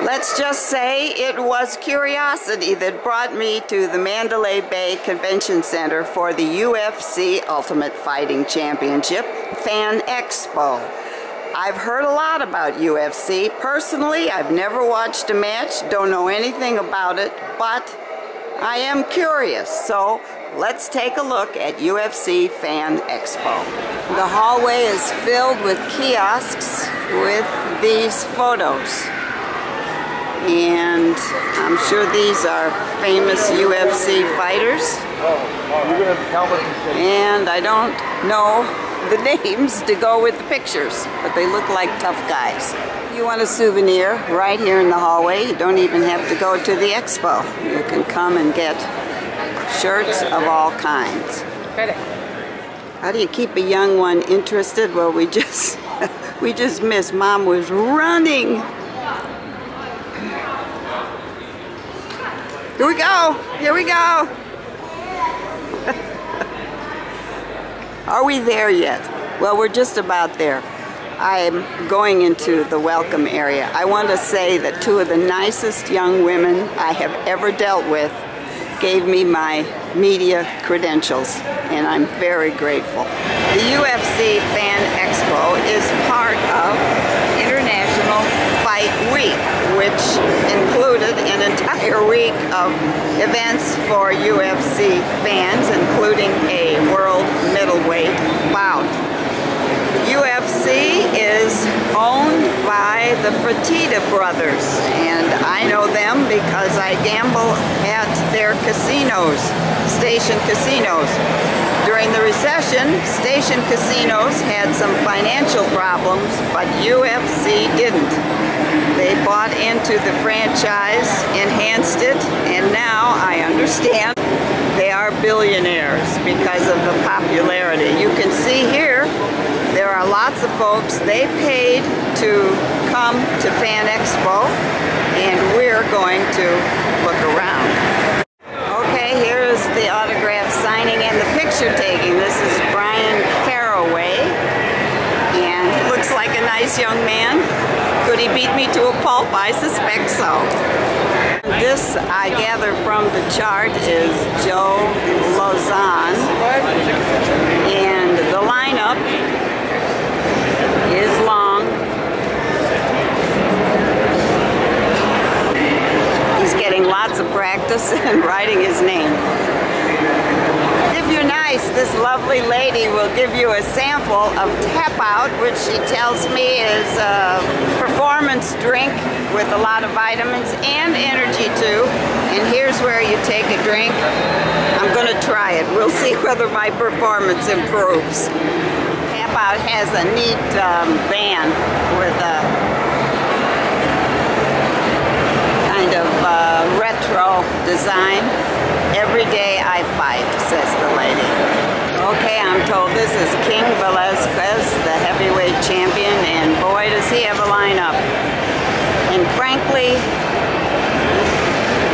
Let's just say it was curiosity that brought me to the Mandalay Bay Convention Center for the UFC Ultimate Fighting Championship Fan Expo. I've heard a lot about UFC. Personally, I've never watched a match, don't know anything about it, but I am curious. So let's take a look at UFC Fan Expo. The hallway is filled with kiosks with these photos. And I'm sure these are famous UFC fighters. And I don't know the names to go with the pictures, but they look like tough guys. If you want a souvenir right here in the hallway, you don't even have to go to the expo. You can come and get shirts of all kinds. How do you keep a young one interested? Well, we just missed. Mom was running. Here we go! Here we go! Are we there yet? Well, we're just about there. I'm going into the welcome area. I want to say that two of the nicest young women I have ever dealt with gave me my media credentials, and I'm very grateful. The UFC Fan Expo is part of International Fight Week, which included an entire week of events for UFC fans, including a world middleweight bout. UFC is owned by the Fertitta brothers, and I know them because I gamble at their casinos, station casinos. During the recession, station casinos had some financial problems, but UFC didn't. They bought into the franchise, enhanced it, and now I understand they are billionaires because of the popularity. You can see here, there are lots of folks. They paid to come to Fan Expo, and we're going to look around. Okay, here is the autograph signing and the picture taking. This is Brian Caraway, and he looks like a nice young man. Could he beat me to a pulp? I suspect so. This, I gather from the chart, is Joe Lozon, and the lineup is long. He's getting lots of practice and writing his name. If you're nice, this lovely lady will give you a sample of Tap Out, which she tells me is a performance drink with a lot of vitamins and energy too. And here's where you take a drink. I'm going to try it. We'll see whether my performance improves. Tap Out has a neat band with a kind of retro design. Every day I fight, says the lady. Okay, I'm told this is Cain Velasquez, the heavyweight champion, and boy does he have a lineup. And frankly,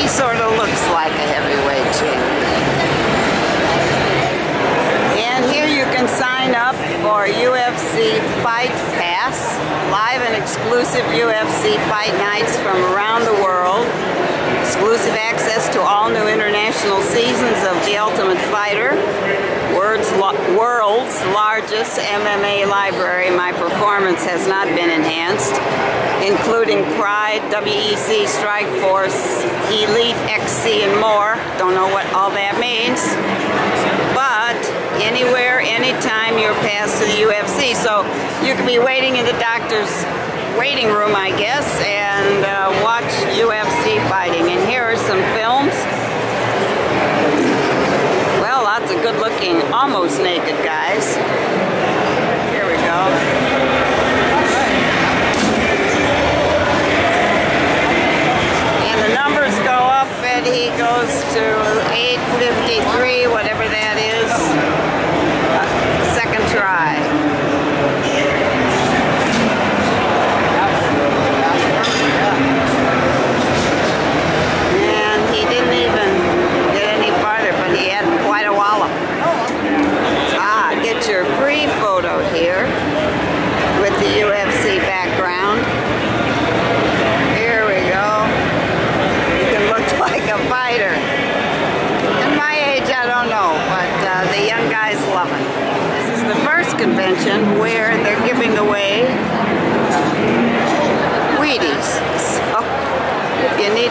he sort of looks like a heavyweight champion. And here you can sign up for UFC Fight Pass, live and exclusive UFC fight nights from around the world, exclusive access to all new international seasons of The Ultimate Fighter, world's largest MMA library. My performance has not been enhanced, including Pride, WEC, Strikeforce, Elite, XC, and more. Don't know what all that means. But anywhere, anytime you're passed to the UFC. So you can be waiting in the doctor's waiting room, I guess, and watch UFC fighting. And here are some films. Well, lots of good-looking, almost naked guys. Here we go. And the numbers go up, and he goes to 853, whatever that is. Second try. And he didn't even get any farther, but he had quite a wallop. Get your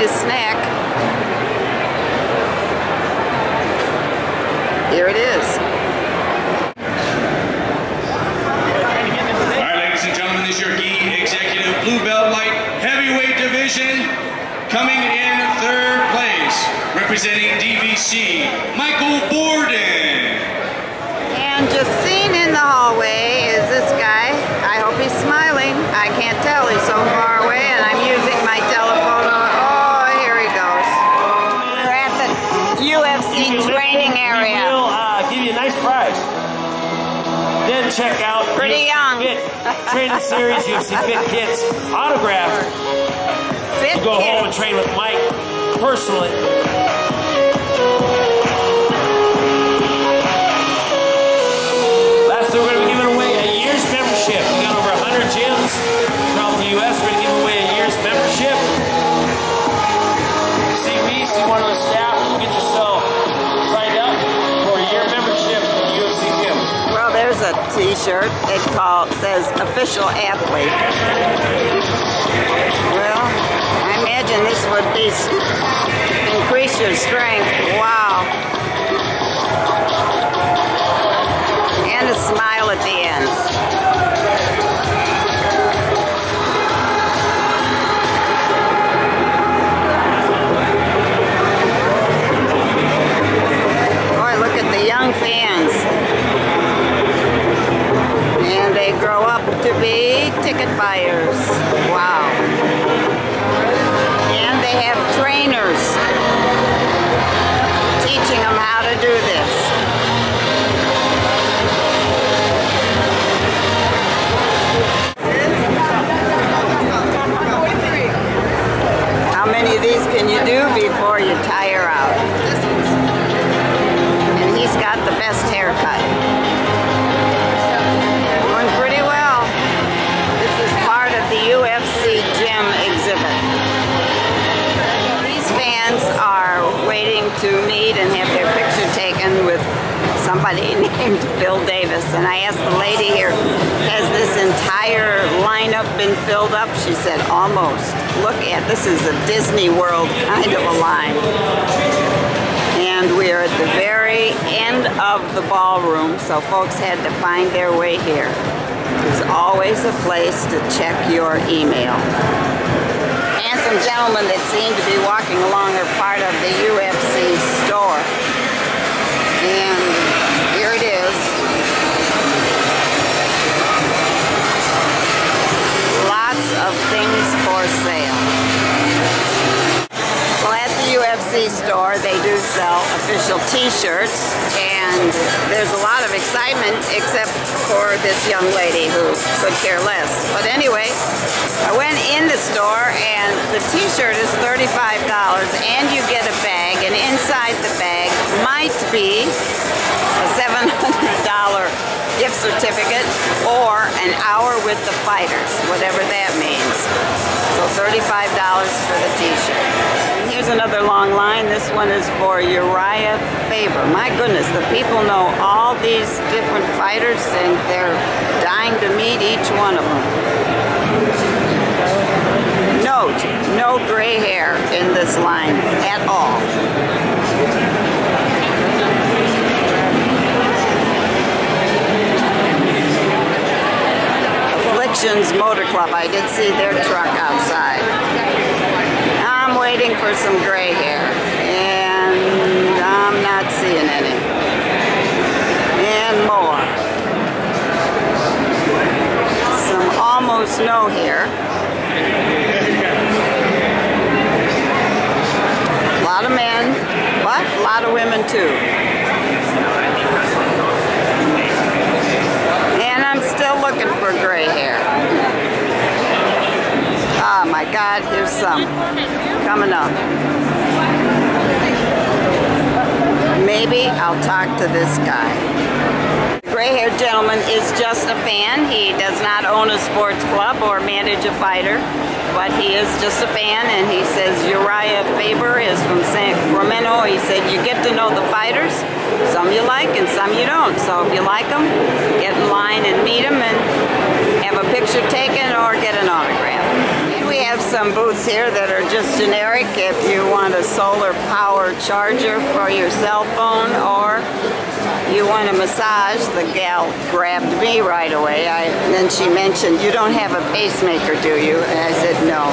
his snack. Here it is. All right, ladies and gentlemen, this is your gi executive blue belt light heavyweight division. Coming in third place, representing DVC, Michael Borden. And just seen in the hallway is this guy. I hope he's smiling. I can't tell, he's so far away, and I'm using my telephone. Oh, here he goes. We're at the UFC training area. We'll give you a nice prize. Then check out Pretty young. Fit Training Series, UFC Fit Kits, autographed. Fit Go Kits. home and train with Mike personally. Lastly, we're going to be giving away a year's membership. We got over 100 gyms throughout the U.S. We're going to give away a year's membership. See me, see one of the staff, get yourself signed up for a year membership to the UFC gym. Well, there's a t-shirt. It says official athlete. Well, I imagine this would be increase your strength. Wow. And a smile at the end. Boy, look at the young fans. And they grow up to be ticket buyers. Wow. And they have trainers teaching them how to do this. How many of these can you do before you tire out? And he's got the best haircut. Doing pretty well. This is part of the UFC gym exhibit. These fans are waiting to meet and have their picture taken with somebody named Phil Davis. And I asked the lady here, has this entire lineup been filled up? She said, almost. Look at, this is a Disney World kind of a line. And we are at the very end of the ballroom, so folks had to find their way here. There's always a place to check your email. Handsome gentlemen that seem to be walking along are part of the UFC store. And here it is. Lots of things for sale. Well, at the UFC store, they do sell official t-shirts, and there's a lot of excitement except for this young lady who could care less. But anyway, I went in the store, and the t-shirt is $35, and you get a bag, and inside the bag might be a $700 gift certificate or an hour with the fighters, whatever that means. So $35 for the t-shirt. And here's another long line. This one is for Uriah Faber. My goodness, the people know all these different fighters and they're dying to meet each one of them. Note, no gray hair in this line at all. Motor Club. I did see their truck outside. I'm waiting for some gray hair, and I'm not seeing any. And more. Some almost no hair. A lot of men, but a lot of women too. And I'm still looking for gray hair. Oh my God, here's some coming up. Maybe I'll talk to this guy. The gray-haired gentleman is just a fan. He does not own a sports club or manage a fighter, but he is just a fan, and he says Uriah Faber is from Sacramento. He said you get to know the fighters. Some you like and some you don't. So if you like them, get in line and meet them and have a picture taken or get an autograph. And we have some booths here that are just generic if you want a solar power charger for your cell phone or you want a massage. The gal grabbed me right away. Then she mentioned, "You don't have a pacemaker, do you?" And I said, "No."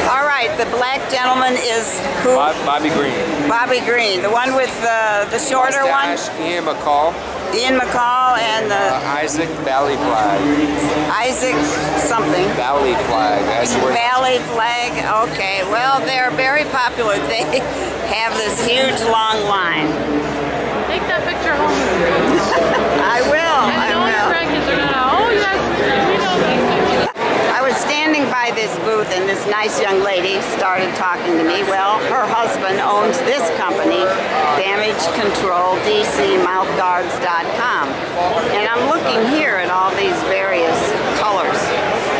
All right, the black gentleman is who? Bobby Green. Bobby Green, the one with the shorter one? Ian McCall. Ian McCall and Isaac Valley Flag. Isaac something. Valley Flag. That's where Valley Flag. Okay. Well, they're very popular. They have this huge long line. Take that picture home. I will. And all your grandkids are gonna. Oh yes, we know that. I was standing by this booth and this nice young lady started talking to me. Well, her husband owns this company, DamageControlDCMouthguards.com. And I'm looking here at all these various colors.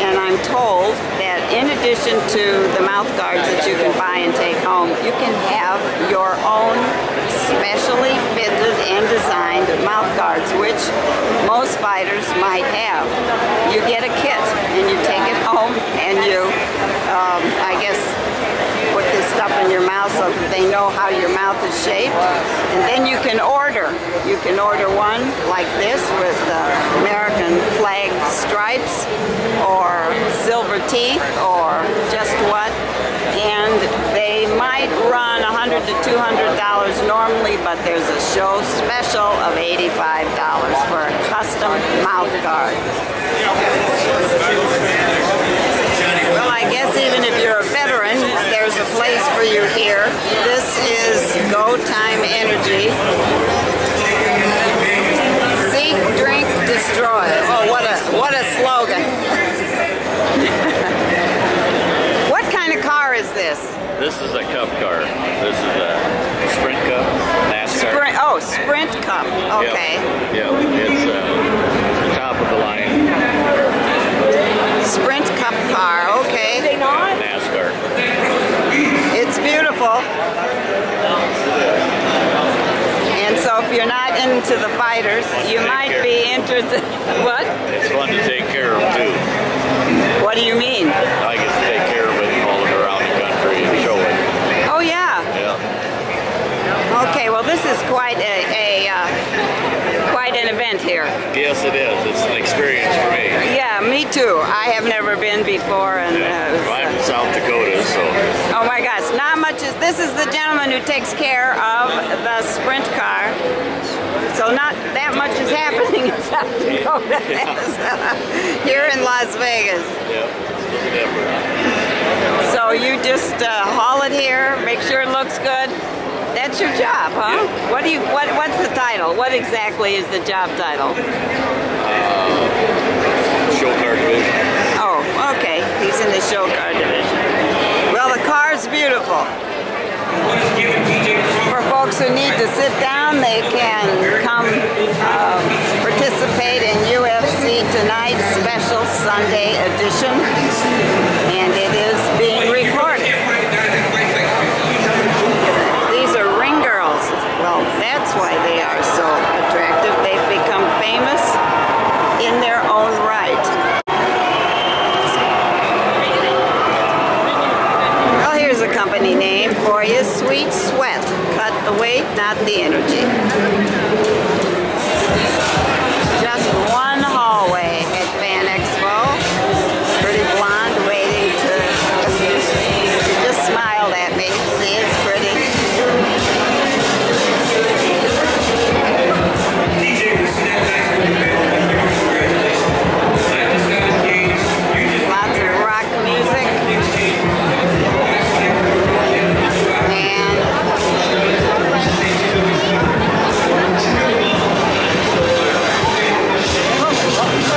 And I'm told that in addition to the mouth guards that you can buy and take home, you can have your own specially fitted and designed mouth guards, which most fighters might have. You get a kit and you take it home and you, I guess, put this stuff in your mouth so that they know how your mouth is shaped. And then you can order. You can order one like this with American flag stripes or silver teeth or just what. And they might run $100 to $200 normally, but there's a show special of $85 for a custom mouth guard. Well, I guess even if you're a veteran, there's a place for you here. This is Go Time Energy. Seek, drink, destroy. Oh, what a slogan. What kind of car is this? This is a cup car. This is a Sprint Cup, NASCAR. Sprint Cup. Okay. Yeah, it's the top of the line. Sprint Cup car. Okay. They not? NASCAR. It's beautiful. And so if you're not into the fighters, you might be interested. What? It's fun to take care of too. What do you mean? I get to take care of it and haul it around the country and show it. Oh yeah. Yeah. Okay, well this is quite quite an event here. Yes, it is. It's an experience for me. Yeah, me too. I have never been before, and I'm in South Dakota, so. Oh my gosh, not much. This is the gentleman who takes care of the sprint car. So not that much is happening in South Dakota here in Las Vegas. Yep. Definitely. So you just haul it here, make sure it looks good. That's your job, huh? Yeah. What's the title? What exactly is the job title? Show car division. Oh, okay. He's in the show car division. Well, the car's beautiful. For folks who need to sit down, they can come participate in UFC Tonight Special Sunday Edition. And it is being recorded. These are ring girls. Well, that's why they are so attractive. They've become famous in their own right. Well, here's a company name for you, Sweet Sweat. Cut the weight, not the energy. Just one hallway at Fan Expo. Pretty blonde waiting to... She just smiled at me. See, it's pretty. Lots of rock music. And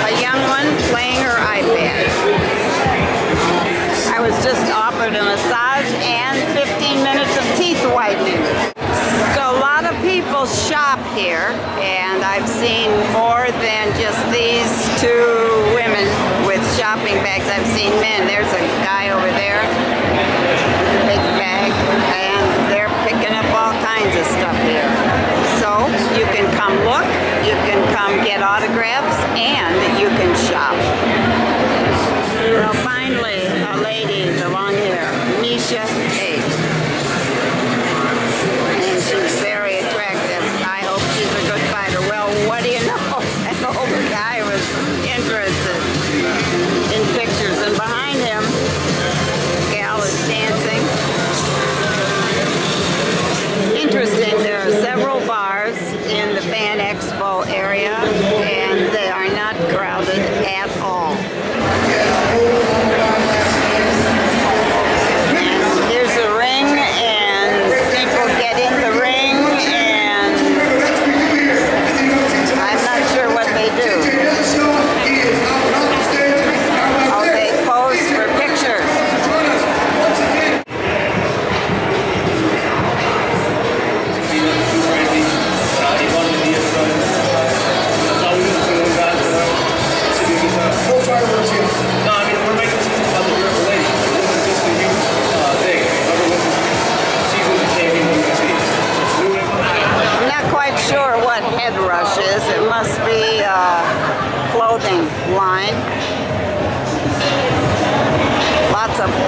a young one playing her iPad. I was just offered a massage and 15 minutes of teeth whitening. So a lot of people shop here, and I've seen more than just these two women with shopping bags. I've seen men. There's a guy over there with a big bag, and they're picking up all kinds of stuff here. So you can come look, you can come get autographs, and you can shop.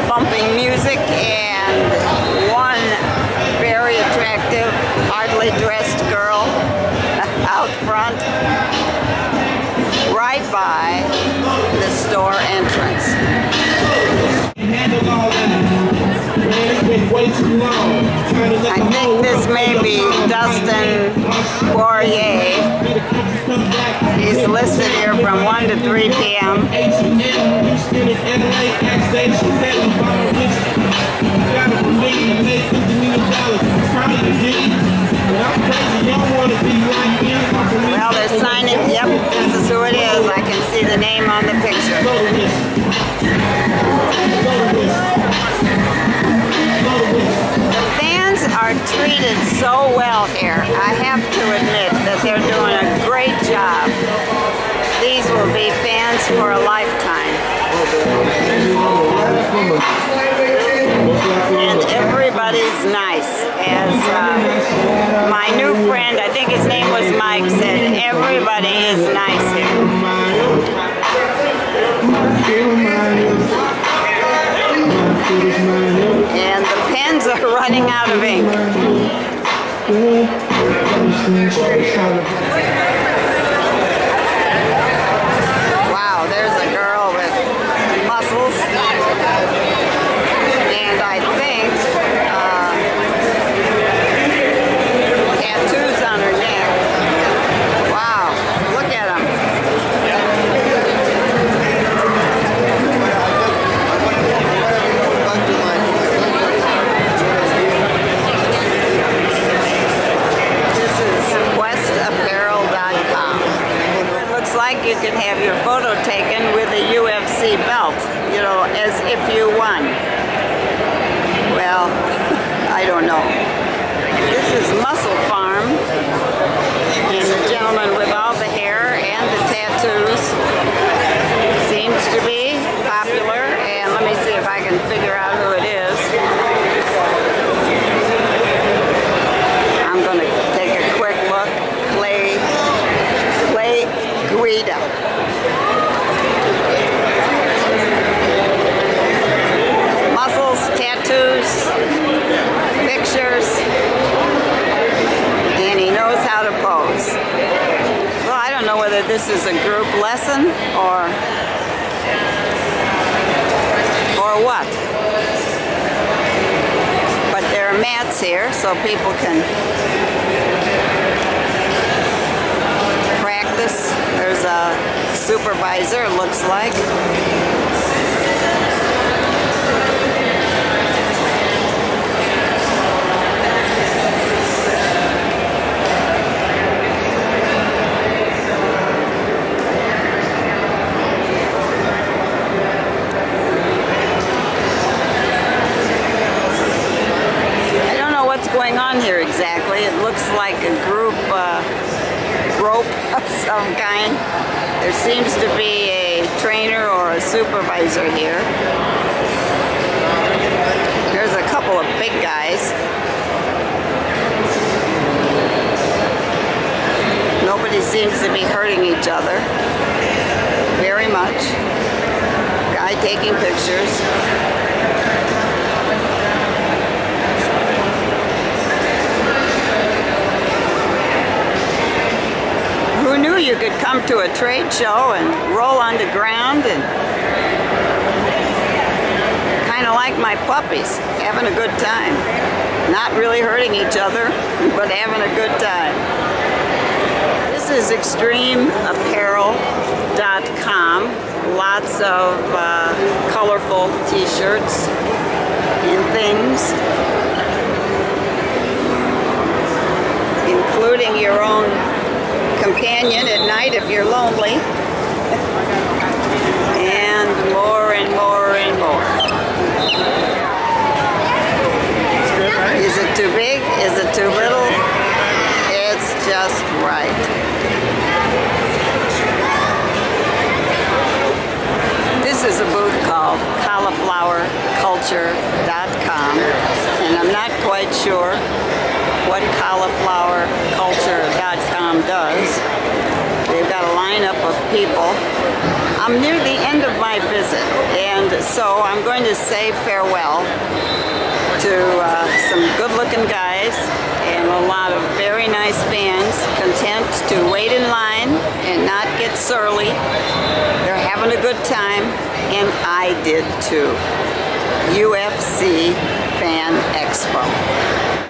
bumping music and one very attractive, hardly dressed girl out front, right by the store entrance. I think this may be Dustin Poirier. He's listed here from 1 to 3 p.m. Well, they're signing. Yep, this is who it is. I can see the name on the picture. The fans are treated so well here. I have to admit that they're doing a great job. These will be fans for a lifetime. And everybody's nice. As my new friend, I think his name was Mike, said everybody is nice here. And the pens are running out of ink. Wow, there's a girl with muscles. And I think tattoos on her neck. Wow, look at them. This is questapparel.com. It looks like you can have your photo taken with a UFC belt, you know, as if you won. Well, I don't know. This is Muscle Farm, and the gentleman with all the hair and the tattoos seems to be popular, and let me see if I can figure out who it is. I'm going to take a quick look. Clay Guida. Muscles, tattoos, pictures, and he knows how to pose. Well, I don't know whether this is a group lesson or what. But there are mats here so people can practice. There's a supervisor, it looks like. Going on here exactly. It looks like a group rope of some kind. There seems to be a trainer or a supervisor here. There's a couple of big guys. Nobody seems to be hurting each other very much. Guy taking pictures. Who knew you could come to a trade show and roll on the ground and kind of like my puppies, having a good time. Not really hurting each other, but having a good time. This is extremeapparel.com. Lots of colorful t-shirts and things, including your own companion at night if you're lonely, and more and more and more. Is it too big? Is it too little? It's just right. This is a booth called cauliflowerculture.com, and I'm not quite sure what cauliflowerculture.com does. They've got a lineup of people. I'm near the end of my visit, and so I'm going to say farewell to some good-looking guys and a lot of very nice fans, content to wait in line and not get surly. They're having a good time, and I did too. UFC Fan Expo.